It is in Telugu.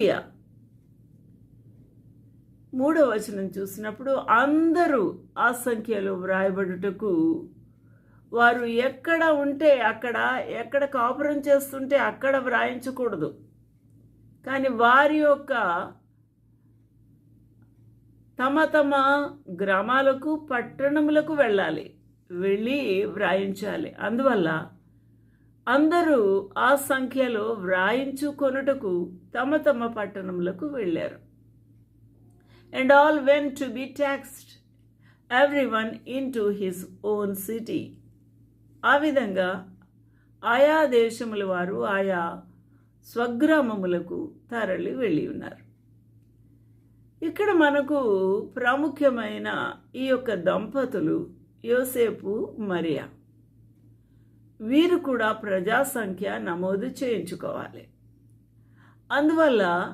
యా, 3వ వచనం చూసినప్పుడు అందరూ ఆ సంఖ్యలో వ్రాయబడుటకు వారు ఎక్కడ ఉంటే అక్కడ, ఎక్కడ కాపురం చేస్తుంటే అక్కడ వ్రాయించకూడదు. కానీ వారి యొక్క తమ తమ గ్రామాలకు పట్టణములకు వెళ్ళాలి, వెళ్ళి వ్రాయించాలి. అందువల్ల అందరూ ఆ సంఖ్యలో వ్రాయించుకొనుటకు తమ తమ పట్టణములకు వెళ్ళారు. And all went to be taxed, everyone into his own city. ఆ విధంగా ఆయా దేశముల వారు ఆయా స్వగ్రామములకు తరలి వెళ్ళి ఉన్నారు. ఇక్కడ మనకు ప్రాముఖ్యమైన ఈ యొక్క దంపతులు యోసేపు, మరియా. వీరు కూడా ప్రజా సంఖ్య నమోదు చేయించుకోవాలి. అందువల్ల